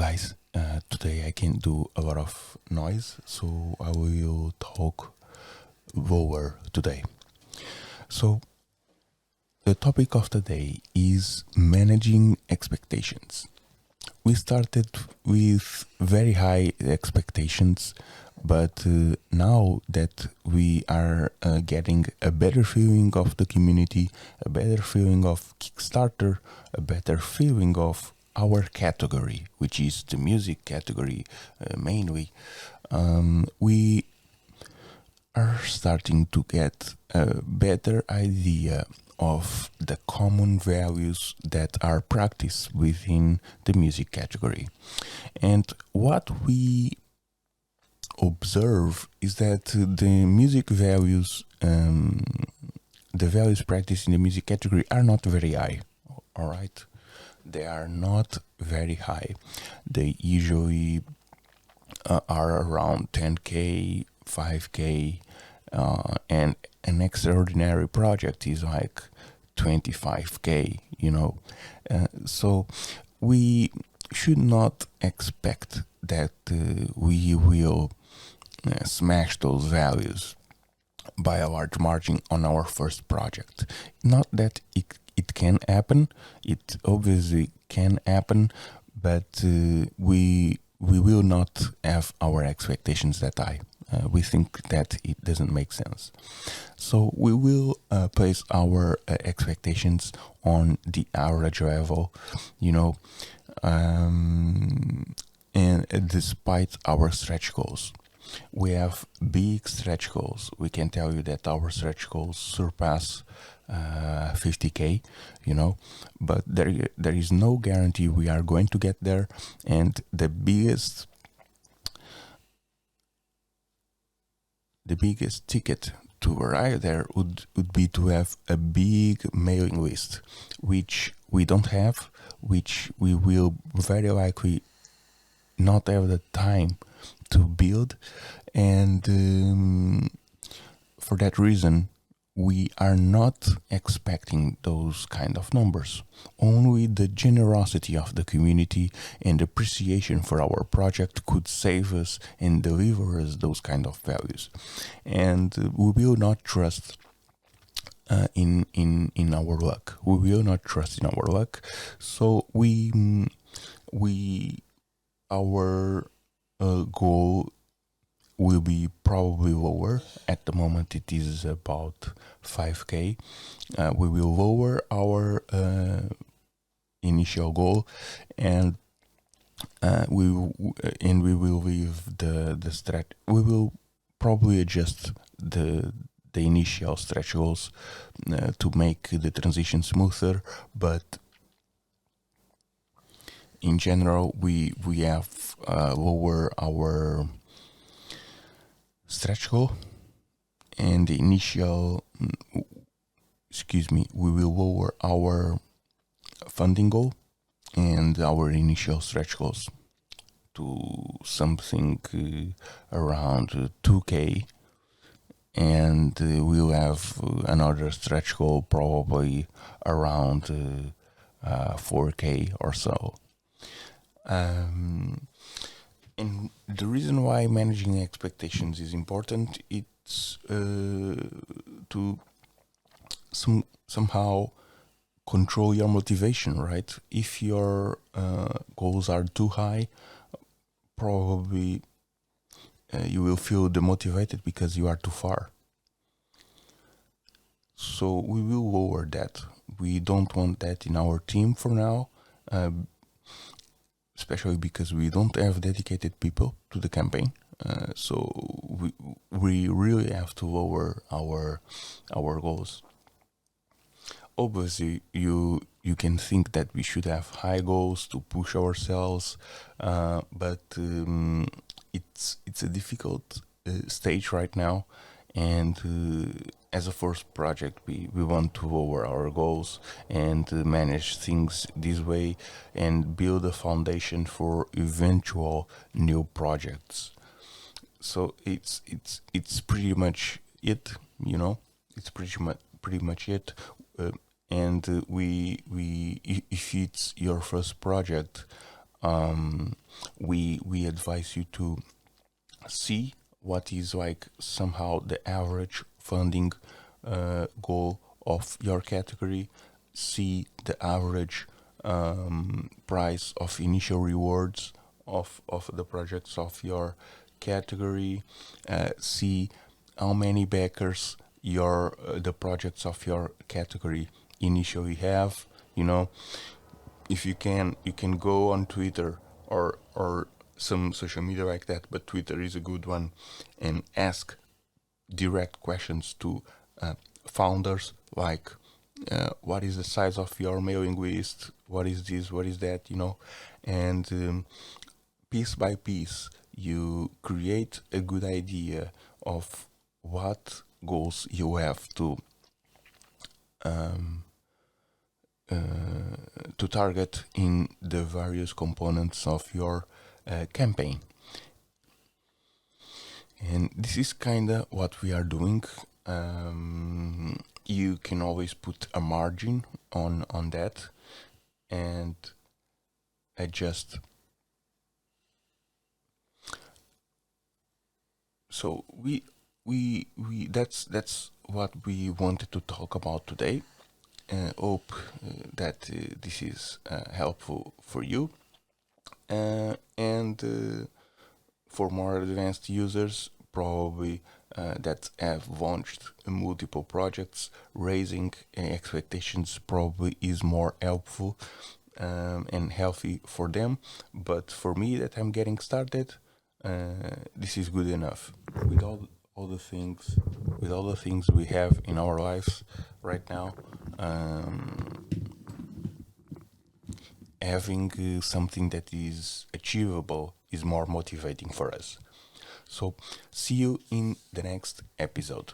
guys, today I can do a lot of noise, so I will talk lower today. So, the topic of the day is managing expectations. We started with very high expectations, but now that we are getting a better feeling of the community, a better feeling of Kickstarter, a better feeling of our category, which is the music category mainly, we are starting to get a better idea of the common values that are practiced within the music category. And what we observe is that the music values, the values practiced in the music category are not very high, all right? They are not very high. They usually are around 10k, 5k, and an extraordinary project is like 25k, so we should not expect that we will smash those values by a large margin on our first project. Not that it can happen, it obviously can happen, but we will not have our expectations that high. We think that it doesn't make sense. So we will place our expectations on the average level, and despite our stretch goals. We have big stretch goals. We can tell you that our stretch goals surpass 50k, but there is no guarantee we are going to get there. And the biggest ticket to arrive there would be to have a big mailing list, which we don't have, which we will very likely not have the time to build, and for that reason we are not expecting those kind of numbers. Only the generosity of the community and appreciation for our project could save us and deliver us those kind of values. And we will not trust in our luck. We will not trust in our luck. So our goal will be probably lower. At the moment it is about 5k. We will lower our initial goal, and we will leave the stretch. We will probably adjust the initial stretch goals to make the transition smoother, but in general we have lower our stretch goal, and the initial we will lower our funding goal and our initial stretch goals to something around 2k, and we'll have another stretch goal probably around 4k or so. And the reason why managing expectations is important, it's to somehow control your motivation, right? If your goals are too high, probably you will feel demotivated because you are too far. So we will lower that. We don't want that in our team for now, especially because we don't have dedicated people to the campaign. So we really have to lower our goals. Obviously, you can think that we should have high goals to push ourselves, but it's a difficult stage right now, and as a first project, we want to lower our goals and manage things this way and build a foundation for eventual new projects. So it's pretty much it, It's pretty much it. And we if it's your first project, we advise you to see what is like somehow the average funding goal of your category, see the average price of initial rewards of the projects of your category, see how many backers the projects of your category initially have. If you can go on Twitter or some social media like that, but Twitter is a good one, and ask direct questions to founders like what is the size of your mailing list, what is this, what is that, and piece by piece you create a good idea of what goals you have to target in the various components of your campaign. And this is kinda what we are doing. You can always put a margin on that and adjust. So that's what we wanted to talk about today. Hope that this is helpful for you. And for more advanced users, probably that have launched multiple projects, raising expectations probably is more helpful and healthy for them. But for me, that I'm getting started, this is good enough. With all the things we have in our lives right now, having something that is achievable is more motivating for us. So, see you in the next episode.